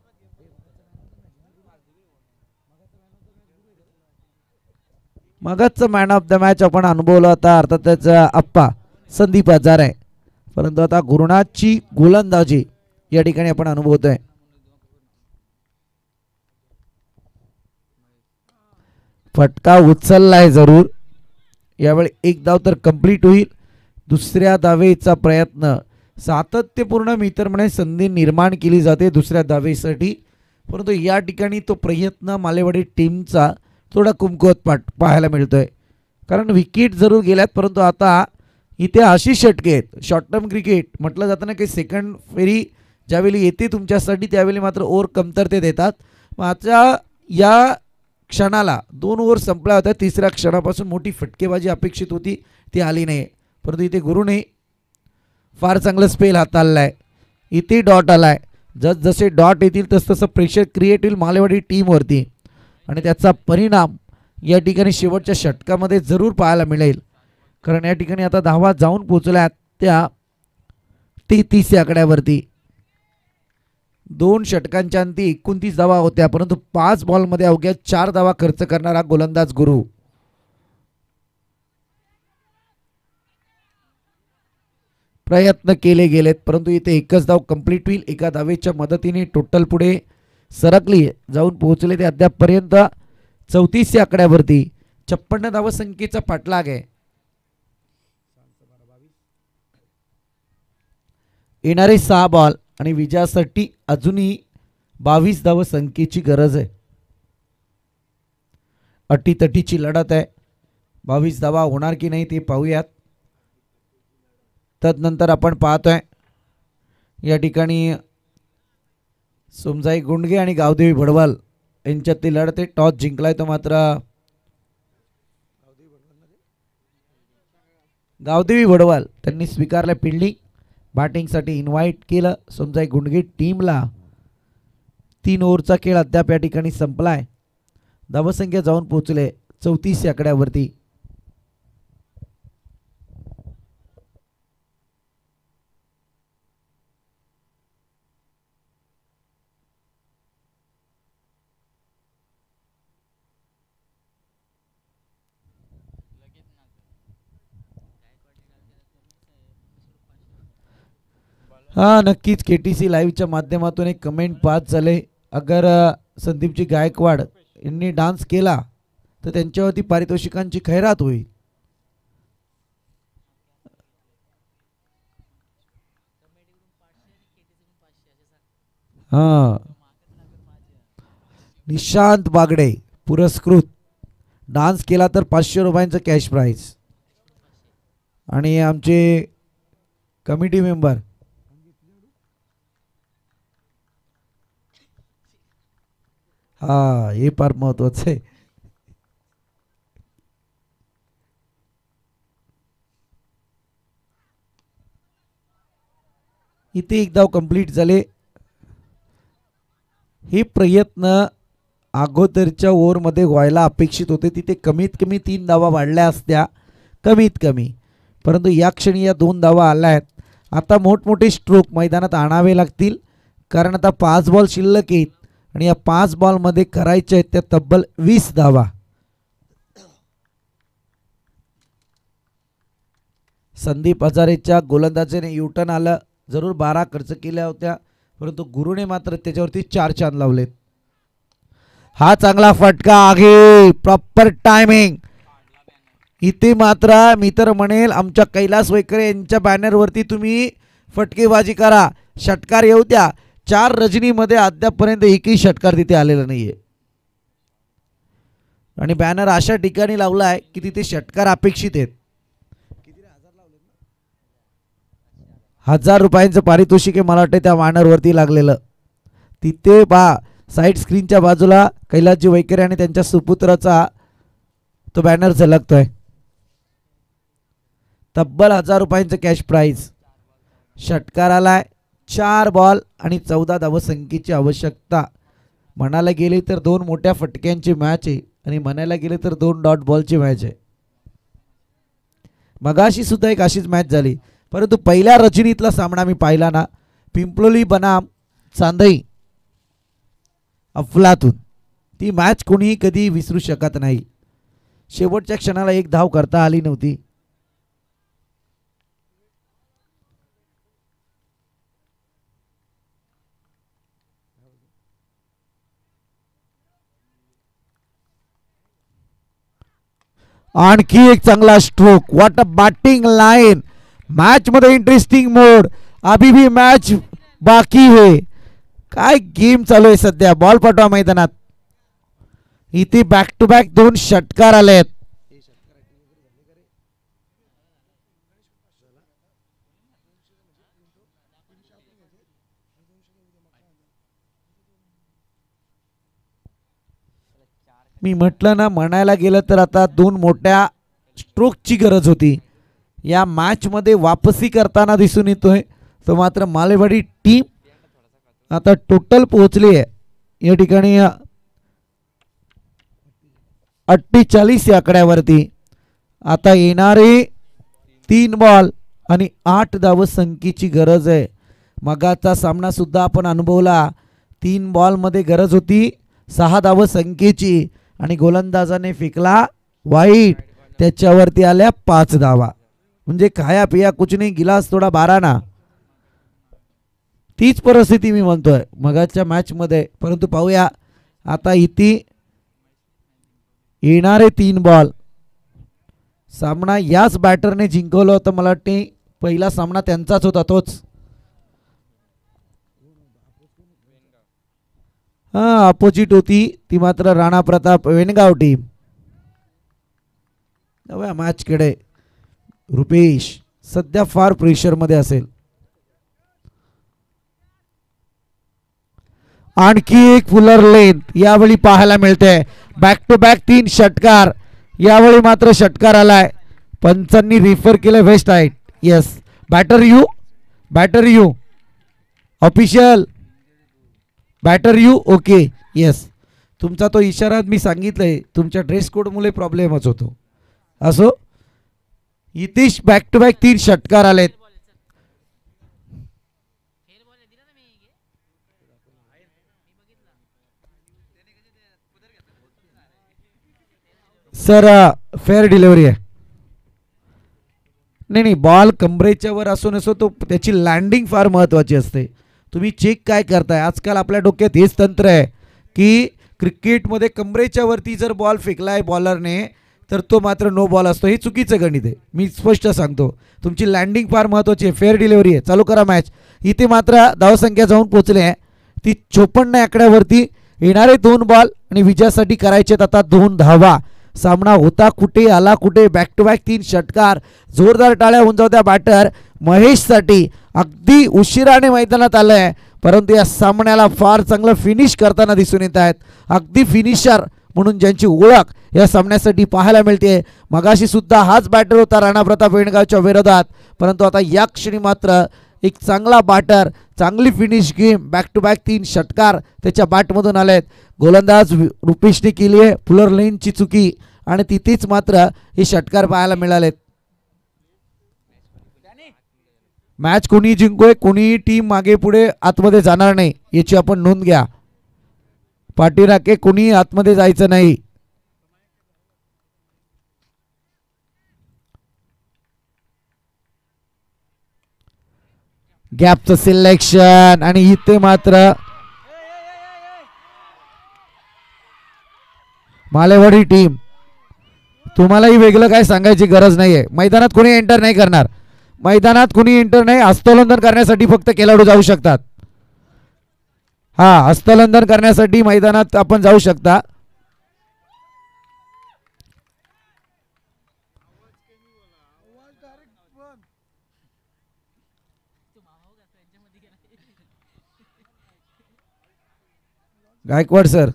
मगाचं मॅन ऑफ द मॅच आपण अनुभवला होता, अर्थातच अप्पा संदीप हजार आहे. परंतु आता गुरुनाथची गोलंदाजी या ठिकाणी आपण अनुभवतोय. फटका उचललाय जरूर. यावेळी एक धाव तर कंप्लीट होईल. दुसऱ्या धावेचा प्रयत्न. सातत्यपूर्ण मी तर म्हणे संधी निर्माण केली जाते दुसऱ्या धावेसाठी, परंतु या ठिकाणी तो प्रयत्न मालेवाडी टीमचा थोडा कुमकुवत पाहायला मिळतोय. कारण विकेट जरूर गेल्यात, परंतु आता इथे अशी षटके आहेत. शॉर्ट टर्म क्रिकेट म्हटलं जातं ना की सेकंड फेरी ज्यावेळी येते तुमच्यासाठी त्यावेळी मात्र ओव्हर कमतरतेत येतात. मागच्या या क्षणाला 2 ओव्हर संपल्या होत्या. तिसऱ्या क्षणापासून मोठी फटकेबाजी अपेक्षित होती, ती आली नाही. परंतु इथे गुरुने फार चांगलं स्पेल हाताळला आहे. इथे डॉट आला आहे. जसजसे डॉट येतील तसतसं प्रेशर क्रिएट होईल मालेवाडी टीमवरती आणि त्याचा परिणाम या ठिकाणी शेवटच्या षटकामध्ये जरूर पाहायला मिळेल. कारण या ठिकाणी आता धावा जाऊन पोचल्या त्या 33 आकड्यावरती. 2 षटकांच्या अंती 29 धावा होत्या, परंतु 5 बॉलमध्ये अवघ्या 4 धावा खर्च करणारा गोलंदाज गुरु. प्रयत्न केले गेलेत परंतु इथे एकच धाव कंप्लीट होईल. एका धावेच्या मदतीने टोटल पुढे सरकली जाऊन पोहोचले ते अद्यापपर्यंत 34 आकड्यावरती. 56 धावसंख्येचा पाठलाग आहे. येणारे 6 बॉल आणि विजयासाठी अजूनही 22 धावसंख्येची गरज आहे. अटीतटीची लढत आहे. 22 धावा होणार की नाही ते पाहूयात. तदनंतर आपण पाहतोय या ठिकाणी सोमजाई गुंडगे आणि गावदेवी भडवाल यांच्यातली लढत आहे. टॉस जिंकलाय तो मात्र गावदेवी भडवाल त्यांनी स्वीकारलं फिल्डिंग. बॅटिंगसाठी इन्व्हाइट केलं सोमजाई गुंडगे टीमला. 3 ओव्हरचा खेळ अद्याप या ठिकाणी संपलाय. धावसंख्या जाऊन पोहोचले 34 आकड्यावरती. हाँ नक्कीच KTC लाईव्हच्या माध्यमातून एक कमेंट पास झाले. अगर संदीपजी गायकवाड यांनी डान्स केला तर त्यांच्यावरती पारितोषिकांची खैरात होईल. हां निशांत बागडे पुरस्कृत. डान्स केला तर 500 रुपयांचं कॅश प्राइज. आणि आमचे कमिटी मेंबर हा हे फार महत्वाचं आहे. इथे एक धाव कंप्लीट झाले. हे प्रयत्न अगोदरच्या ओव्हरमध्ये व्हायला अपेक्षित होते. तिथे कमीत कमी 3 धावा वाढल्या असत्या कमीत कमी, परंतु या क्षणी या 2 धावा आल्या आहेत. आता मोठमोठे स्ट्रोक मैदानात आणावे लागतील कारण आता 5 बॉल शिल्लक आहेत आणि या 5 बॉलमध्ये करायच्या आहेत त्या तब्बल 20 धावा. संदीप हजारेच्या गोलंदाजीने युटर्न आलं. जरूर 12 खर्च केल्या होत्या परंतु गुरुने मात्र त्याच्यावरती 4 चांद लावलेत. हा चांगला फटका आहे. Proper timing. इथे मात्र मी तर म्हणेल आमच्या कैलास वैकरे यांच्या बॅनरवरती तुम्ही फटकेबाजी करा. षटकार येऊ द्या. 4 रजनीमध्ये अद्यापपर्यंत एकही षटकार तिथे आलेला नाहीये आणि बॅनर अशा ठिकाणी लावला आहे की तिथे षटकार अपेक्षित आहेत. 1000 रुपयांचं पारितोषिक मला वाटतं त्या बॅनरवरती लागलेलं. तिथे साईड स्क्रीनच्या बाजूला कैलासजी वैकरे आणि त्यांच्या सुपुत्राचा तो बॅनर झलकतोय. तब्बल 1000 रुपयांचं कॅश प्राइज. षटकार आलाय. 4 बॉल आणि 14 धावसंख्येची आवश्यकता. म्हणायला गेले तर 2 मोठ्या फटक्यांची मॅच आहे आणि म्हणायला गेले तर 2 डॉट बॉलची मॅच आहे. मगाशी सुद्धा एक अशीच मॅच झाली परंतु पहिल्या रजनीतला सामना मी पाहिला ना. पिंपलोली बनाम चांदई अफलातून. ती मॅच कोणीही कधी विसरू शकत नाही. शेवटच्या क्षणाला एक धाव करता आली नव्हती. आणखी एक चांगला stroke. What a batting line. Match मध्ये इंटरेस्टिंग मोड. अभी भी मैच बाकी है. काय गेम चालू आहे सध्या. बॉल पाठवा मैदानात. इथे बॅक टू बॅक 2 षटकार आलेत. मी म्हटलं ना म्हणायला गेलं तर आता 2 मोठ्या स्ट्रोकची गरज होती. या मॅचमध्ये वापसी करताना दिसून येतोय. तो मात्र मालेवाडी टीम आता टोटल पोहोचली आहे या ठिकाणी 48 या आकड्यावरती. आता येणारे 3 बॉल आणि 8 धावसंख्येची गरज आहे. मगाचा सामना सुद्धा आपण अनुभवला. 3 बॉलमध्ये गरज होती 6 धावसंख्येची आणि गोलंदाजाने फेकला वाईट, त्याच्यावरती आल्या 5 धावा. म्हणजे खाया पिया कुछ नाही, गिलास थोडा बाराना. तीच परिस्थिती मी म्हणतोय मगाच्या मॅचमध्ये. परंतु पाहूया आता इथे येणारे 3 बॉल. सामना याच बॅटरने जिंकवलं होतं मला वाटते. पहिला सामना त्यांचाच होता तोच. अपोजिट होती ती मात्र राणा प्रताप वेणगाव टीम. नव्या मॅचकडे रुपेश सध्या फार प्रेशरमध्ये असेल. आणखी एक फुलर लेंथ यावेळी पाहायला मिळते. बॅक टू बॅक 3 षटकार. यावेळी मात्र षटकार आलाय. पंचांनी रेफर केलं waist side. Yes batter you official batter you okay yes. तुमचा तो इशारा मी सांगितलंय, तुमच्या ड्रेस कोडमुळे प्रॉब्लेमच होतो. असो इतिश बॅक टू बॅक 3 षटकार आलेत. सर फेअर डिलिव्हरी आहे. नाही बॉल कमरेच्या वर असो नसो तो त्याची लँडिंग फार महत्त्वाची असते. तुम्ही चेक काय करताय आजकाल आपल्या डोक्यात हेच तंत्र आहे की क्रिकेटमध्ये कमरेच्या वरती जर बॉल फेकलाय बॉलरने तर तो मात्र नो बॉल असतो. हे चुकीचं गणित आहे. मी स्पष्ट सांगतो तुमची लँडिंग फार महत्त्वाची आहे. फेअर डिलिव्हरी आहे. चालू करा मॅच. इथे मात्र धावसंख्या जाऊन पोहोचली आहे ती 54 आकड्यावरती. येणारे 2 बॉल आणि विजयासाठी करायचे आता 2 धावा. सामना होता कुठे आला कुठे. बॅक टू बॅक 3 षटकार. जोरदार टाळ्या होऊन जाऊ त्या बॅटर महेशसाठी. अगदी उशिराने मैदानात आलंय परंतु या सामन्याला फार चांगलं फिनिश करताना दिसून येत आहेत. अगदी फिनिशर म्हणून ज्यांची ओळख या सामन्यासाठी पाहायला मिळते. मगाशी सुद्धा हाच बॅटर होता राणा प्रताप वेणगावच्या विरोधात. परंतु आता या क्षणी मात्र एक चांगला बॅटर, चांगली finish game. Back to back 3 षटकार त्याच्या बॅटमधून आलेत. गोलंदाज रुपेशने केली आहे फुलर लेनची चुकी आणि तिथेच मात्र हे षटकार पाहायला मिळालेत. मॅच कोणी जिंकोय कोणी टीम मागे पुढे आतमध्ये जाणार नाही याची आपण नोंद घ्या. पाठीराखे कोणी आतमध्ये जायचं नाही. गॅपचं सिलेक्शन आणि इथे मात्र मालेवाडी टीम. तुम्हालाही वेगळं काय सांगायची गरज नाहीये. मैदानात कोणी एंटर नाही करणार. मैदानात कोणी एंटर नाही. हस्तोलंघन करण्यासाठी फक्त खेळाडू जाऊ शकतात. हस्तोलंघन करण्यासाठी मैदानात आपण जाऊ शकता. गायकवाड सर